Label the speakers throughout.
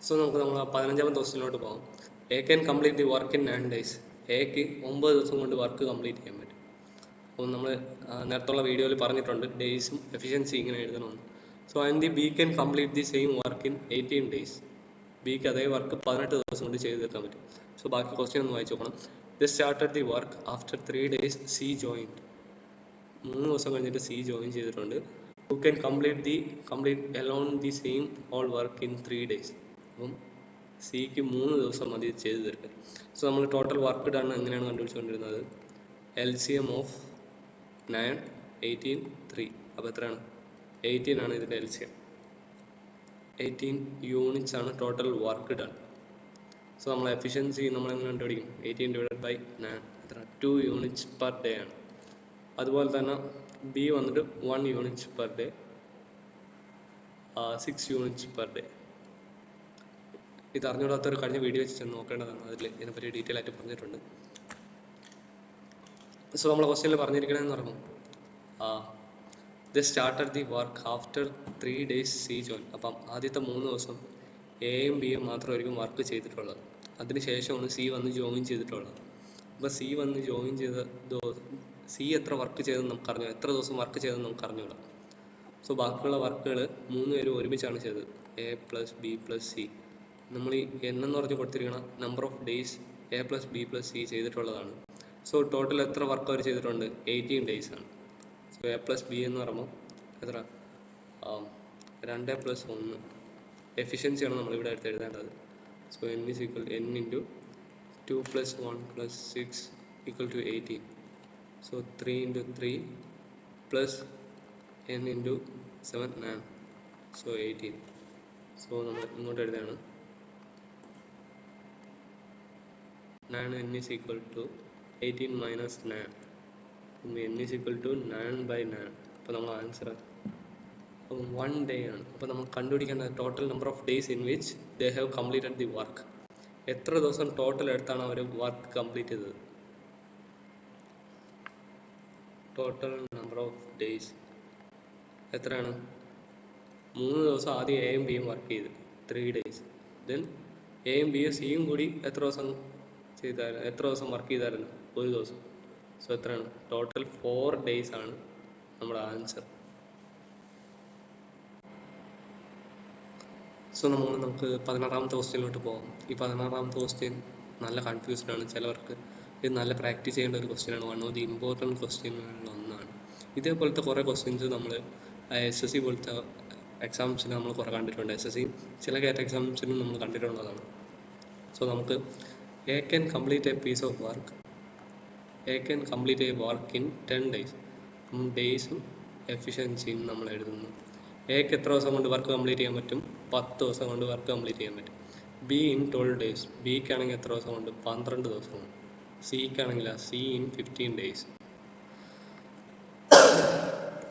Speaker 1: So നമുക്ക് നമ്മൾ 15ാമത്തെ ക്വസ്റ്റ്യനിലോട്ട് പോകാം. A can complete the work in 9 days. എക്ക് 9 ദിവസം കൊണ്ട് വർക്ക് കംപ്ലീറ്റ് ചെയ്യാൻ പറ്റും. അപ്പം നമ്മൾ നേരത്തുള്ള വീഡിയോയിൽ പറഞ്ഞിട്ടുണ്ട് ഡേയ്സും എഫിഷ്യൻസി ഇങ്ങനെ എഴുതണമെന്ന്. So and the B can complete the same work in 18 days. ബിക്ക് അതേ വർക്ക് 18 ദിവസം കൊണ്ട് ചെയ്ത് തീർക്കാൻ പറ്റും. സോ ബാക്കി ക്വസ്റ്റ്യൻ ഒന്ന് വായിച്ചു നോക്കണം. The started the work after 3 days C join. 3 ദിവസം കഴിഞ്ഞിട്ട് സി ജോയിൻ ചെയ്തിട്ടുണ്ട്. Who can complete alone the same all work in 3 days. അപ്പം സിക്ക് 3 ദിവസം മതി ചെയ്ത് തീർക്കാൻ. സോ നമ്മൾ ടോട്ടൽ വർക്ക് ഡൺ എങ്ങനെയാണ് കണ്ടുപിടിച്ചുകൊണ്ടിരുന്നത്? LCM of 9, 18, 3. അപ്പോൾ എത്രയാണ്? 18 ആണ് ഇതിൻ്റെ LCM. 18 യൂണിറ്റ്സ് ആണ് ടോട്ടൽ വർക്ക് ഡൺ. സോ നമ്മൾ എഫിഷ്യൻസി നമ്മൾ എങ്ങനെ കണ്ടുപിടിക്കും? 18 ഡിവൈഡഡ് ബൈ 9 എത്ര? 2 യൂണിറ്റ്സ് പെർ ഡേ ആണ്. അതുപോലെ തന്നെ ബി വന്നിട്ട് 1 units per day, 6 units per day. ഇത് അറിഞ്ഞുകൂടാത്തൊരു കഴിഞ്ഞ വീഡിയോ വെച്ച് നോക്കേണ്ടതാണ്. അതിൽ ഇതിനെപ്പറ്റി ഡീറ്റെയിൽ ആയിട്ട് പറഞ്ഞിട്ടുണ്ട്. സോ നമ്മളെ ക്വസ്റ്റ്യനിൽ പറഞ്ഞിരിക്കണമെന്ന് പറഞ്ഞു, they started the work after 3 days C join. അപ്പം ആദ്യത്തെ 3 ദിവസം എയും ബിയും മാത്രമായിരിക്കും വർക്ക് ചെയ്തിട്ടുള്ളത്. അതിനുശേഷമാണ് സി വന്ന് ജോയിൻ ചെയ്തിട്ടുള്ളത്. അപ്പോൾ സി വന്ന് ജോയിൻ ചെയ്ത സി എത്ര വർക്ക് ചെയ്തെന്ന് നമുക്ക് അറിഞ്ഞു, എത്ര ദിവസം വർക്ക് ചെയ്തെന്ന് നമുക്ക് അറിഞ്ഞൂടാ. സോ ബാക്കിയുള്ള വർക്കുകൾ 3 പേരും ഒരുമിച്ചാണ് ചെയ്തത്, A plus B plus C. നമ്മൾ ഈ എന്ന് പറഞ്ഞ് കൊടുത്തിരിക്കണം number of days A plus B plus C ചെയ്തിട്ടുള്ളതാണ്. സോ ടോട്ടൽ എത്ര വർക്ക് അവർ ചെയ്തിട്ടുണ്ട്? 18 days ആണ്. സോ എ പ്ലസ് ബി എന്ന് പറയുമ്പോൾ എത്ര? 2 + 1. എഫിഷ്യൻസിയാണ് നമ്മളിവിടെ അടുത്ത് എഴുതേണ്ടത്. So n × 2 + 1 + 6 = 18. So 3 × 3 + n × 7 9. So 18. So നമ്മൾ ഇങ്ങോട്ട് എഴുതുകയാണ് 9 n = 18 - 9. n = 9/9. അപ്പോൾ നമ്മൾ ആൻസർ 1 day ആണ്. അപ്പോൾ നമ്മൾ കണ്ടുപിടിക്കേണ്ട total number of days in which they have completed the work. എത്ര ദിവസം ടോട്ടൽ എടുത്താണ് അവർ വർക്ക് കംപ്ലീറ്റ് ചെയ്തത്? ടോട്ടൽ നമ്പർ ഓഫ് ഡേയ്സ് എത്രയാണ്? 3 ദിവസം ആദ്യം എയും ബിയും വർക്ക് ചെയ്ത് 3 days. ദെൻ എയും ബിയും സിയും കൂടി എത്ര ദിവസം വർക്ക് ചെയ്തായിരുന്നു? 1 ദിവസം. സോ എത്രയാണ്? ടോട്ടൽ 4 days ആണ് നമ്മുടെ ആൻസർ. സോ നമുക്ക് 16ാമത്തെ ക്വസ്റ്റ്യനിലോട്ട് പോകാം. ഈ 16ാമത്തെ ക്വസ്റ്റ്യൻ നല്ല കൺഫ്യൂസ്ഡ് ആണ് ചിലവർക്ക്. ഇത് നല്ല പ്രാക്ടീസ് ചെയ്യേണ്ട ഒരു ക്വസ്റ്റ്യനാണ്. വൺ ഓഫ് ദി ഇമ്പോർട്ടൻറ്റ് ക്വസ്റ്റ്യനുകളിൽ ഒന്നാണ്. ഇതേപോലത്തെ കുറേ ക്വസ്റ്റ്യൻസ് നമ്മൾ SSC പോലത്തെ എക്സാംസിന് നമ്മൾ കുറേ കണ്ടിട്ടുണ്ട്. SSC ചില കേറ്റ എക്സാംസിനും നമ്മൾ കണ്ടിട്ടുള്ളതാണ്. സോ നമുക്ക് A can complete A work in 10 days. ഡേയ്സും എഫിഷ്യൻസിയും നമ്മൾ എഴുതുന്നു. എക്ക് എത്ര ദിവസം കൊണ്ട് വർക്ക് കംപ്ലീറ്റ് ചെയ്യാൻ പറ്റും? 10 ദിവസം കൊണ്ട് വർക്ക് കംപ്ലീറ്റ് ചെയ്യാൻ പറ്റും. Be in 12 days. ബിക്കാണെങ്കിൽ എത്ര ദിവസം കൊണ്ട്? 12 ദിവസം കൊണ്ട്. സിക്കാണെങ്കിൽ സി ഇൻ 15 days.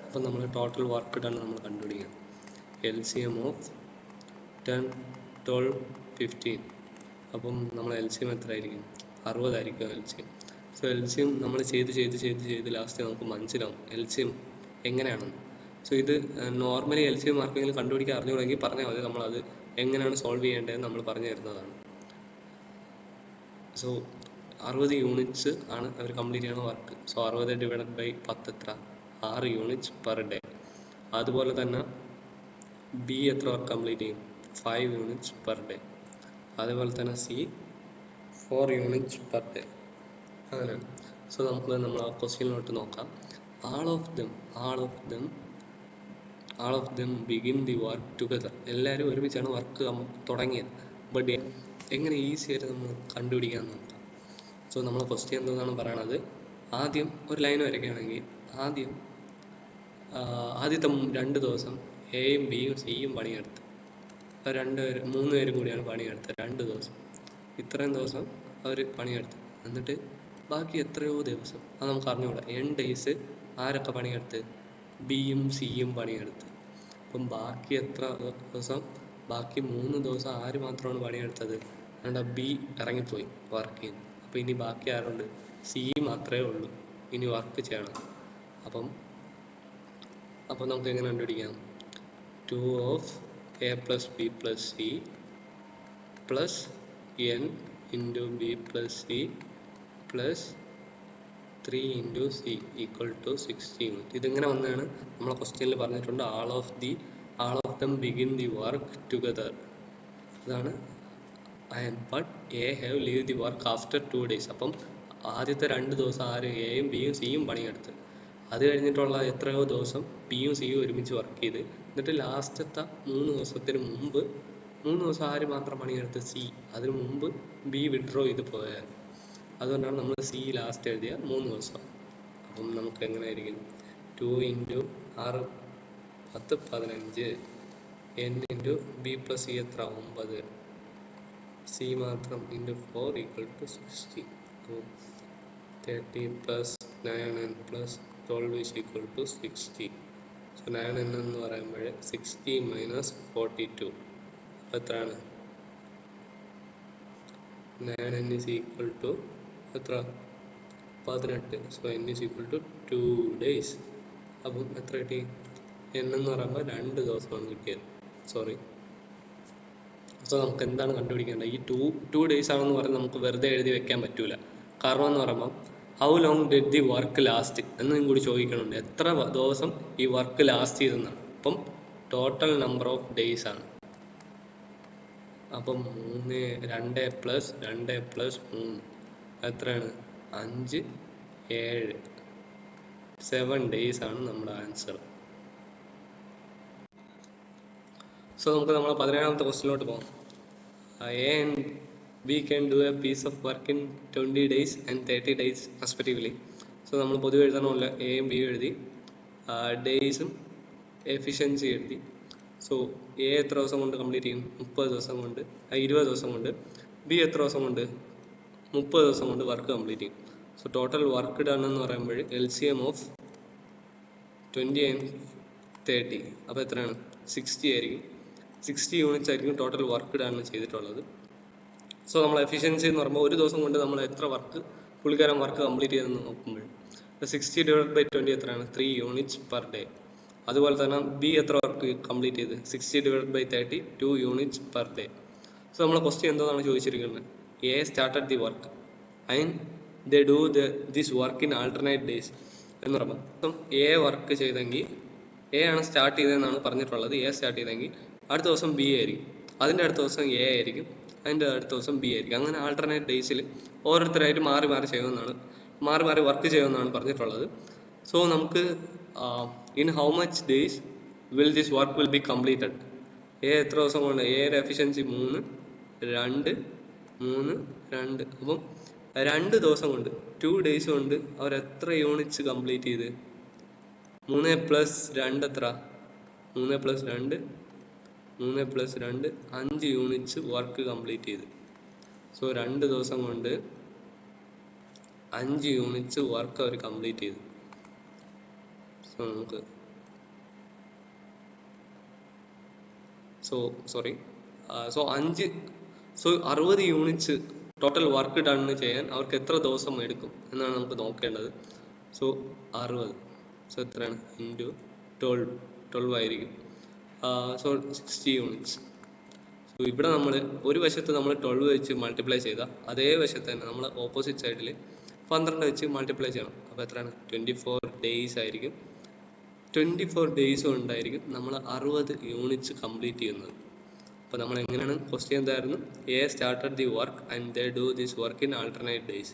Speaker 1: അപ്പം നമ്മൾ ടോട്ടൽ വർക്ക് ഡൺ നമ്മൾ കണ്ടുപിടിക്കണം. LCM of 10, 12, 15. അപ്പം നമ്മൾ LCM എത്ര ആയിരിക്കും? 60 ആയിരിക്കും LCM. സോ LCM നമ്മൾ ചെയ്ത് ലാസ്റ്റ് നമുക്ക് മനസ്സിലാവും LCM എങ്ങനെയാണെന്ന്. സോ ഇത് നോർമലി LCM ആർക്കെങ്കിലും കണ്ടുപിടിക്കാൻ അറിഞ്ഞുകൂടെങ്കിൽ പറഞ്ഞാൽ മതി, നമ്മളത് എങ്ങനെയാണ് സോൾവ് ചെയ്യേണ്ടതെന്ന് നമ്മൾ പറഞ്ഞു തരുന്നതാണ്. സോ 60 യൂണിറ്റ്സ് ആണ് അവർ കംപ്ലീറ്റ് ചെയ്യുന്ന വർക്ക്. സോ 60 ഡിവൈഡഡ് ബൈ 10 എത്ര? 6 യൂണിറ്റ്സ് പെർ ഡേ. അതുപോലെ തന്നെ ബി എത്ര വർക്ക് കംപ്ലീറ്റ് ചെയ്യും? 5 യൂണിറ്റ്സ് പെർ ഡേ. അതുപോലെ തന്നെ സി 4 യൂണിറ്റ്സ് പെർ ഡേ. അങ്ങനെയാണ്. സോ നമ്മൾ ആ ക്വസ്റ്റ്യനിലോട്ട് നോക്കാം. all of them begin the work together. എല്ലാവരും ഒരുമിച്ചാണ് വർക്ക് തുടങ്ങിയത്. ബട്ട് എങ്ങനെ ഈസി ആയിട്ട് നമ്മൾ കണ്ടുപിടിക്കാൻ നോക്കാം. സോ നമ്മൾ ക്വസ്റ്റ്യൻ എന്താണ് പറയണത്? ആദ്യം ഒരു ലൈൻ വരയ്ക്കുകയാണെങ്കിൽ ആദ്യത്തെ 2 ദിവസം എയും ബിയും സിയും പണിയെടുത്ത് 3 പേരും കൂടിയാണ് പണിയെടുത്തത് 2 ദിവസം. ഇത്രയും ദിവസം അവർ പണിയെടുത്ത്. എന്നിട്ട് ബാക്കി എത്രയോ ദിവസം അത് നമുക്ക് അറിഞ്ഞുകൂടാ. n days ആരൊക്കെ പണിയെടുത്ത്? ബിയും സിയും പണിയെടുത്ത്. അപ്പം ബാക്കി എത്ര ദിവസം? ബാക്കി 3 ദിവസം ആര് മാത്രമാണ് പണിയെടുത്തത്? ബി ഇറങ്ങിപ്പോയി വർക്ക് ചെയ്യുന്നു. അപ്പം ഇനി ബാക്കി ആരുണ്ട്? സി മാത്രമേ ഉള്ളൂ ഇനി വർക്ക് ചെയ്യണം. അപ്പം നമുക്ക് എങ്ങനെ കണ്ടുപിടിക്കാം? 2 of a plus b plus c plus n into B plus C plus 3 into C equal to 60 unit. ഇതിങ്ങനെ വന്നതാണ് നമ്മളെ ക്വസ്റ്റ്യനിൽ പറഞ്ഞിട്ടുണ്ട്. All of them begin the work together. അതാണ് but A have leave the work after 2 days. അപ്പം ആദ്യത്തെ 2 ദിവസം ആര് എയും ബിയും സിയും പണിയെടുത്ത്, അത് കഴിഞ്ഞിട്ടുള്ള എത്രയോ ദിവസം ബിയും സിയും ഒരുമിച്ച് വർക്ക് ചെയ്ത്, എന്നിട്ട് ലാസ്റ്റത്തെ 3 ദിവസത്തിന് മുമ്പ് 3 ദിവസം ആര് മാത്രം പണിയെടുത്ത്, സി. അതിന് മുമ്പ് ബി വിഡ്രോ ചെയ്ത് പോയാൽ, അതുകൊണ്ടാണ് നമ്മൾ സി ലാസ്റ്റ് എഴുതിയ 3 ദിവസം. അപ്പം നമുക്ക് എങ്ങനെ ആയിരിക്കും 2 into 6 10 15 n into B plus C എത്ര 9 സി മാത്രം into 4 equal to 60. 30 plus 9n plus 12 is equal to 60. So 9n എന്ന് പറയുമ്പോൾ 60 മൈനസ് 42 എത്രയാണ്? 9n is equal to എത്ര 18. So n is equal to 2 days. അപ്പം എത്ര കിട്ടി? n എന്ന് പറയുമ്പോൾ 2 ദിവസമാണ് കിട്ടിയത്. സോറി. സോ നമുക്ക് എന്താണ് കണ്ടുപിടിക്കേണ്ടത്? ഈ 2 days ആണെന്ന് പറഞ്ഞ് നമുക്ക് വെറുതെ എഴുതി വെക്കാൻ പറ്റൂല. കാരണം എന്ന് പറയുമ്പോൾ how long did the work last എന്നും കൂടി ചോദിക്കണുണ്ട്. എത്ര ദിവസം ഈ വർക്ക് ലാസ്റ്റ് ചെയ്തെന്നാണ്. അപ്പം ടോട്ടൽ നമ്പർ ഓഫ് ഡേയ്സ് ആണ്. അപ്പം 2 പ്ലസ് 3 എത്രയാണ്? 5 7 7 days ആണ് നമ്മുടെ ആൻസർ. സോ നമുക്ക് നമ്മളെ 17ാമത്തെ ക്വസ്റ്റിലോട്ട് പോകാം. A and we can do a piece of work in 20 days and 30 days respectively. So നമ്മൾ പൊതുവെ എഴുതണമല്ലോ, എയും ബിയും എഴുതി, ഡേയ്സും എഫിഷ്യൻസി എഴുതി. സോ എ എത്ര ദിവസം കൊണ്ട് കംപ്ലീറ്റ് ചെയ്യും? 20 ദിവസം കൊണ്ട്, 20 ദിവസം കൊണ്ട്. ബി എത്ര ദിവസം കൊണ്ട്? 30 ദിവസം കൊണ്ട് വർക്ക് കംപ്ലീറ്റ് ചെയ്യും. സോ ടോട്ടൽ വർക്ക് ഡൺ എന്ന് പറയുമ്പോൾ LCM ഓഫ് 20 and 30 അപ്പോൾ എത്രയാണ്? 60 ആയിരിക്കും. 60 യൂണിറ്റ്സ് ആയിരിക്കും ടോട്ടൽ വർക്ക് ഡൺ ചെയ്തിട്ടുള്ളത്. സോ നമ്മൾ എഫിഷ്യൻസി എന്ന് പറയുമ്പോൾ ഒരു ദിവസം കൊണ്ട് നമ്മൾ എത്ര വർക്ക് പുള്ളിക്കാരൻ വർക്ക് കംപ്ലീറ്റ് ചെയ്തെന്ന് നോക്കുമ്പോൾ 60 ഡിവൈഡ് ബൈ 20 എത്രയാണ്? 3 യൂണിറ്റ്സ് പെർ ഡേ. അതുപോലെ തന്നെ ബി എത്ര വർക്ക് കംപ്ലീറ്റ് ചെയ്ത്? 60 divide by 30 2 units per day. So നമ്മളെ ക്വസ്റ്റ്യൻ എന്താണ് ചോദിച്ചിരിക്കുന്നത്? A started the work and they do this work in alternate days എന്ന് പറയുമ്പോൾ ഇപ്പം എ വർക്ക് ചെയ്തെങ്കിൽ, എ ആണ് സ്റ്റാർട്ട് ചെയ്തതെന്നാണ് പറഞ്ഞിട്ടുള്ളത്. എ സ്റ്റാർട്ട് ചെയ്തെങ്കിൽ അടുത്ത ദിവസം ബി ആയിരിക്കും, അതിൻ്റെ അടുത്ത ദിവസം എ ആയിരിക്കും, അതിൻ്റെ അടുത്ത ദിവസം ബി ആയിരിക്കും. അങ്ങനെ ആൾട്ടർനേറ്റ് ഡേയ്സിൽ ഓരോരുത്തരായിട്ട് മാറി മാറി വർക്ക് ചെയ്യുമെന്നാണ് പറഞ്ഞിട്ടുള്ളത്. സോ നമുക്ക് in how much days will this work will be completed? A എത്ര ദിവസം കൊണ്ട്? എയുടെ എഫിഷ്യൻസി 3 2 3 2. അപ്പം 2 ദിവസം കൊണ്ട് 2 days കൊണ്ട് അവർ എത്ര യൂണിറ്റ്സ് കംപ്ലീറ്റ് ചെയ്ത്? 3 പ്ലസ് 2 എത്ര? 3 പ്ലസ് 2 5 യൂണിറ്റ്സ് വർക്ക് കംപ്ലീറ്റ് ചെയ്ത്. സോ 2 ദിവസം കൊണ്ട് 5 യൂണിറ്റ്സ് വർക്ക് അവർ കംപ്ലീറ്റ് ചെയ്തു. സോ നമുക്ക് so 60 units total work done ചെയ്യാൻ അവർക്ക് എത്ര ദിവസം എടുക്കും എന്നാണ് നമുക്ക് നോക്കേണ്ടത്. സോ 60, സോ എത്രയാണ്? ഇൻറ്റു 12 ആയിരിക്കും. So 60 units. സോ ഇവിടെ നമ്മൾ ഒരു വശത്ത് നമ്മൾ 12 വെച്ച് മൾട്ടിപ്ലൈ ചെയ്താൽ അതേ വശത്ത് തന്നെ നമ്മൾ ഓപ്പോസിറ്റ് സൈഡിൽ 12 വെച്ച് മൾട്ടിപ്ലൈ ചെയ്യണം. അപ്പോൾ എത്രയാണ്? 24 days ആയിരിക്കും. 24 days കൊണ്ടായിരിക്കും നമ്മൾ 60 യൂണിറ്റ്സ് കംപ്ലീറ്റ് ചെയ്യുന്നത്. അപ്പോൾ നമ്മൾ എങ്ങനെയാണ്? ക്വസ്റ്റ്യൻ എന്തായിരുന്നു? A started the work and they do this work in alternate days.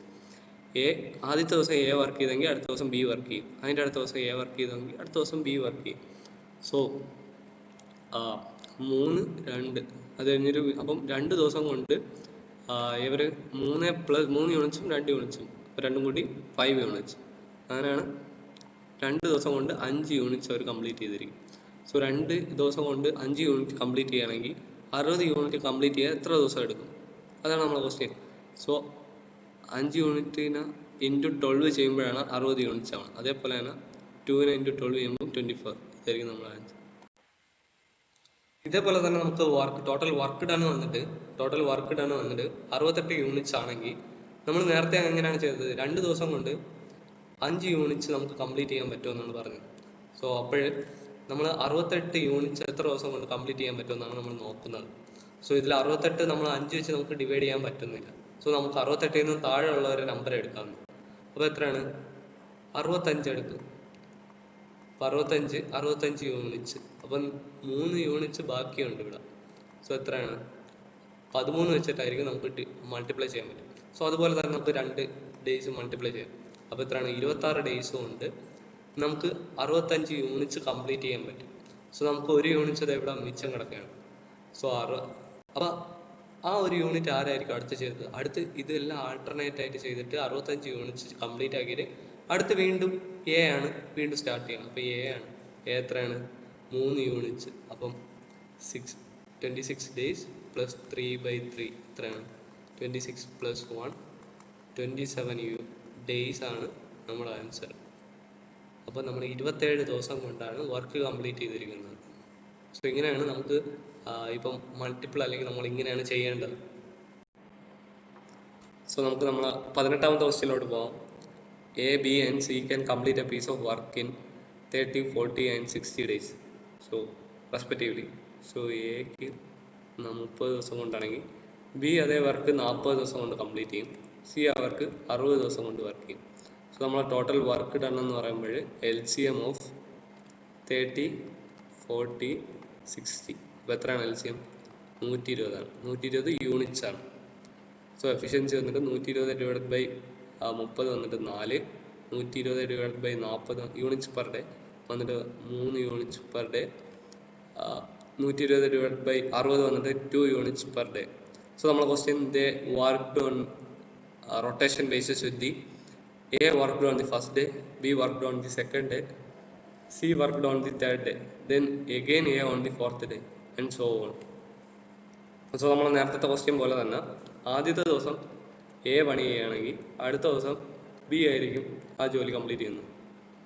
Speaker 1: A ആദ്യത്തെ ദിവസം എ വർക്ക് ചെയ്തെങ്കിൽ അടുത്ത ദിവസം ബി വർക്ക് ചെയ്യും, അതിൻ്റെ അടുത്ത ദിവസം എ വർക്ക് ചെയ്തെങ്കിൽ അടുത്ത ദിവസം ബി വർക്ക് ചെയ്യും. സോ 3 2 അത് കഴിഞ്ഞൊരു അപ്പം 2 ദിവസം കൊണ്ട് ഇവർ 3 യൂണിറ്റ്സും 2 യൂണിറ്റ്സും അപ്പോൾ രണ്ടും കൂടി 5 യൂണിറ്റ്സ്. അങ്ങനെയാണ് 2 ദിവസം കൊണ്ട് 5 യൂണിറ്റ്സ് അവർ കംപ്ലീറ്റ് ചെയ്തിരിക്കും. സോ 2 ദിവസം കൊണ്ട് 5 യൂണിറ്റ് കംപ്ലീറ്റ് ചെയ്യുകയാണെങ്കിൽ 60 യൂണിറ്റ് കംപ്ലീറ്റ് ചെയ്യാൻ എത്ര ദിവസം എടുക്കും? അതാണ് നമ്മളെ ക്വസ്റ്റ്യൻ. സോ 5 യൂണിറ്റിന് ഇൻറ്റു 12 ചെയ്യുമ്പോഴാണ് 60 യൂണിറ്റ്സ് ആവുന്നത്. അതേപോലെ തന്നെ 2നെ ഇൻറ്റു 12 ചെയ്യുമ്പോൾ 24 ഇതായിരിക്കും നമ്മുടെ ആൻസർ. ഇതേപോലെ തന്നെ നമുക്ക് ടോട്ടൽ വർക്ക് ഡൺ വന്നിട്ട് 68 യൂണിറ്റ്സ് ആണെങ്കിൽ നമ്മൾ നേരത്തെ എങ്ങനെയാണ് ചെയ്തത്? 2 ദിവസം കൊണ്ട് 5 യൂണിറ്റ്സ് നമുക്ക് കംപ്ലീറ്റ് ചെയ്യാൻ പറ്റുമെന്നാണ് പറഞ്ഞത്. സോ അപ്പോൾ നമ്മൾ 68 യൂണിറ്റ്സ് എത്ര ദിവസം കൊണ്ട് കംപ്ലീറ്റ് ചെയ്യാൻ പറ്റുമെന്നാണ് നമ്മൾ നോക്കുന്നത്. സോ ഇതിൽ 68 നമ്മൾ 5 വെച്ച് നമുക്ക് ഡിവൈഡ് ചെയ്യാൻ പറ്റുന്നില്ല. സോ നമുക്ക് 68 നിന്ന് താഴെയുള്ള ഒരു നമ്പർ എടുക്കാം. അപ്പോൾ എത്രയാണ്? 65 എടുക്കും. അപ്പോൾ 65 യൂണിറ്റ്സ്. അപ്പം 3 യൂണിറ്റ്സ് ബാക്കിയുണ്ട് ഇവിടെ. സോ എത്രയാണ്? 13 വെച്ചിട്ടായിരിക്കും നമുക്ക് മൾട്ടിപ്ലൈ ചെയ്യാൻ പറ്റും. സോ അതുപോലെ തന്നെ നമുക്ക് 2 ഡേയ്സ് മൾട്ടിപ്ലൈ ചെയ്യാം. അപ്പോൾ എത്രയാണ്? 26 ഡേയ്സ് കൊണ്ട് നമുക്ക് 65 യൂണിറ്റ്സ് കംപ്ലീറ്റ് ചെയ്യാൻ പറ്റും. സോ നമുക്ക് ഒരു യൂണിറ്റ്സ് ഇവിടെ മിച്ചം കിടക്കുകയാണ്. സോ അപ്പോൾ ആ ഒരു യൂണിറ്റ് ആരായിരിക്കും അടുത്ത് ചെയ്തത്? അടുത്ത് ഇതെല്ലാം ആൾട്ടർനേറ്റ് ആയിട്ട് ചെയ്തിട്ട് 65 യൂണിറ്റ്സ് കംപ്ലീറ്റ് ആക്കിയിട്ട് അടുത്ത് വീണ്ടും എ ആണ് വീണ്ടും സ്റ്റാർട്ട് ചെയ്യണം. അപ്പോൾ എ ആണ്. എ എത്രയാണ്? 3 യൂണിറ്റ്സ്. അപ്പം 26 ഡേയ്സ് പ്ലസ് 3/3 എത്രയാണ്? 26 പ്ലസ് 1 27 ഡേയ്സ് ആണ് നമ്മുടെ ആൻസർ. അപ്പോൾ നമ്മൾ 27 ദിവസം കൊണ്ടാണ് വർക്ക് കംപ്ലീറ്റ് ചെയ്തിരിക്കുന്നത്. സോ ഇങ്ങനെയാണ് നമുക്ക് ഇപ്പം മൾട്ടിപ്പിൾ അല്ലെങ്കിൽ നമ്മൾ ഇങ്ങനെയാണ് ചെയ്യേണ്ടത്. സോ നമുക്ക് നമ്മൾ 18ാമത്തെ ക്വസ്റ്റ്യനിലോട്ട് പോകാം. A, B and C can complete a piece of work in 30, 40 and 60 days. So respectively. So എക്ക് 30 ദിവസം കൊണ്ടാണെങ്കിൽ ബി അതേ വർക്ക് 40 ദിവസം കൊണ്ട് കംപ്ലീറ്റ് ചെയ്യും. സി ആ വർക്ക് 60 ദിവസം കൊണ്ട് വർക്ക് ചെയ്യും. സോ നമ്മൾ ടോട്ടൽ വർക്ക് ഡൺ എന്ന് പറയുമ്പോൾ LCM ഓഫ് 30, 40, 60. അപ്പോൾ എത്രയാണ് LCM? 120 ആണ്. 120 യൂണിറ്റ്സ് ആണ്. സോ എഫിഷ്യൻസി വന്നിട്ട് 120 ഡിവൈഡഡ് ബൈ 30 വന്നിട്ട് 4, 120 divided by 40 units per day വന്നിട്ട് 3 units per day, 120 divided by 60 വന്നിട്ട് 2 യൂണിറ്റ്സ് പെർ ഡേ. സോ നമ്മൾ question they worked on rotation basis with the A worked on the first day, B worked on the second day, C worked on the third day, then again A on the fourth day and so on. So നമ്മൾ നേരത്തെ question പോലെ തന്നെ ആദ്യത്തെ ദിവസം A പണി ചെയ്യുകയാണെങ്കിൽ അടുത്ത ദിവസം ബി ആയിരിക്കും ആ ജോലി കംപ്ലീറ്റ് ചെയ്യുന്നത്.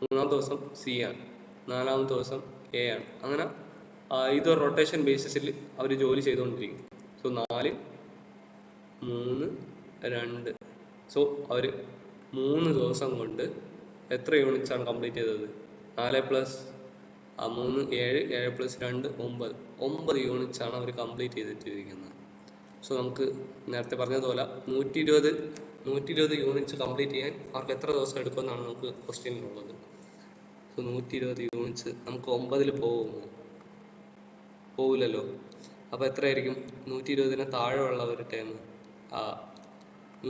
Speaker 1: മൂന്നാമത്തെ ദിവസം സി ആണ്. നാലാമത്തെ ദിവസം എ ആണ്. അങ്ങനെ ഇത് റൊട്ടേഷൻ ബേസിസിൽ അവർ ജോലി ചെയ്തുകൊണ്ടിരിക്കും. സോ 4, 3, 2. സോ അവർ 3 ദിവസം കൊണ്ട് എത്ര യൂണിറ്റ്സ് ആണ് കംപ്ലീറ്റ് ചെയ്തത്? 4 പ്ലസ് 3 7, 7 പ്ലസ് 2 9 യൂണിറ്റ്സ് ആണ് അവർ കംപ്ലീറ്റ് ചെയ്തിട്ടിരിക്കുന്നത്. സോ നമുക്ക് നേരത്തെ പറഞ്ഞതുപോലെ 120 യൂണിറ്റ്സ് കംപ്ലീറ്റ് ചെയ്യാൻ അവർക്ക് എത്ര ദിവസം എടുക്കുമെന്നാണ് നമുക്ക് ക്വസ്റ്റ്യനിലുള്ളത്. സോ 120 യൂണിറ്റ്സ് നമുക്ക് 9ൽ പോവില്ലല്ലോ. അപ്പോൾ എത്രയായിരിക്കും? 120ന് താഴെയുള്ള ഒരു ടൈം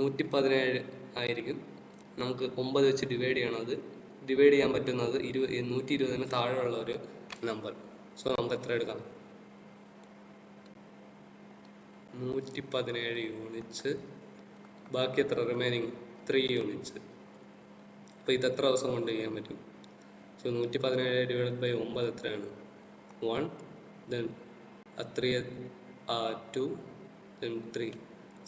Speaker 1: 117 ആയിരിക്കും. നമുക്ക് 9 വെച്ച് ഡിവൈഡ് ചെയ്യണം. അത് ഡിവൈഡ് ചെയ്യാൻ പറ്റുന്നത് 120ന് താഴെയുള്ള ഒരു നമ്പർ. സോ നമുക്ക് എത്ര എടുക്കാം? 117 യൂണിറ്റ്സ്. ബാക്കി എത്ര റിമൈനിങ്? 3 യൂണിറ്റ്സ്. അപ്പോൾ ഇത് എത്ര ദിവസം കൊണ്ട് ചെയ്യാൻ പറ്റും? സോ 117 ഡിവൈഡ് ബൈ 9 എത്രയാണ്? 1, then 3, 2, then 3.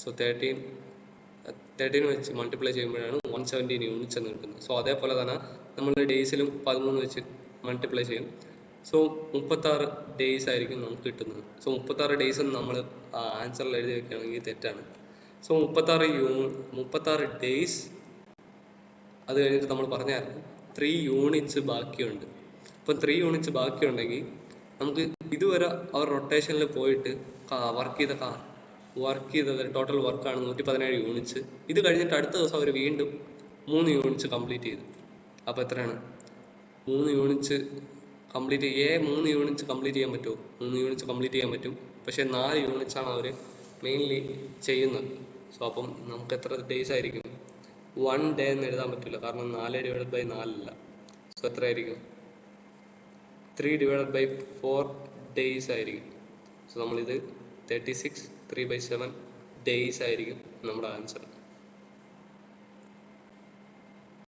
Speaker 1: സോ 13 വെച്ച് മൾട്ടിപ്ലൈ ചെയ്യുമ്പോഴാണ് 117 യൂണിറ്റ്സ് എന്ന് കിട്ടുന്നത്. സോ അതേപോലെ തന്നെ നമ്മൾ ഡേയ്സിലും 13 വെച്ച് മൾട്ടിപ്ലൈ ചെയ്യും. സോ 36 ഡേയ്സ് ആയിരിക്കും നമുക്ക് കിട്ടുന്നത്. സോ 36 ഡേയ്സ് നമ്മൾ ആൻസറിൽ എഴുതി വെക്കുകയാണെങ്കിൽ തെറ്റാണ്. So 36 days. അത് കഴിഞ്ഞിട്ട് നമ്മൾ പറഞ്ഞായിരുന്നു 3 യൂണിറ്റ്സ് ബാക്കിയുണ്ട്. അപ്പം 3 യൂണിറ്റ്സ് ബാക്കിയുണ്ടെങ്കിൽ നമുക്ക് ഇതുവരെ അവർ റൊട്ടേഷനിൽ പോയിട്ട് വർക്ക് ചെയ്തത് ടോട്ടൽ വർക്കാണ് 117 യൂണിറ്റ്സ്. ഇത് കഴിഞ്ഞിട്ട് അടുത്ത ദിവസം അവർ വീണ്ടും 3 യൂണിറ്റ്സ് കംപ്ലീറ്റ് ചെയ്തു. അപ്പോൾ എത്രയാണ്? 3 യൂണിറ്റ്സ് കംപ്ലീറ്റ് 3 യൂണിറ്റ്സ് കംപ്ലീറ്റ് ചെയ്യാൻ പറ്റുമോ? 3 യൂണിറ്റ്സ് കംപ്ലീറ്റ് ചെയ്യാൻ പറ്റും. പക്ഷേ 4 യൂണിറ്റ്സ് ആണ് അവർ മെയിൻലി ചെയ്യുന്നത്. സോ അപ്പം നമുക്ക് എത്ര ഡേയ്സ് ആയിരിക്കും? 1 ഡേ എന്ന് എഴുതാൻ പറ്റില്ല, കാരണം 4 ഡിവൈഡഡ് ബൈ 4 അല്ല. സോ എത്രയായിരിക്കും? 3 ഡിവൈഡഡ് ബൈ 4 ഡേയ്സ് ആയിരിക്കും. സോ നമ്മളിത് 36, 3/7 ഡേയ്സ് ആയിരിക്കും നമ്മുടെ ആൻസർ.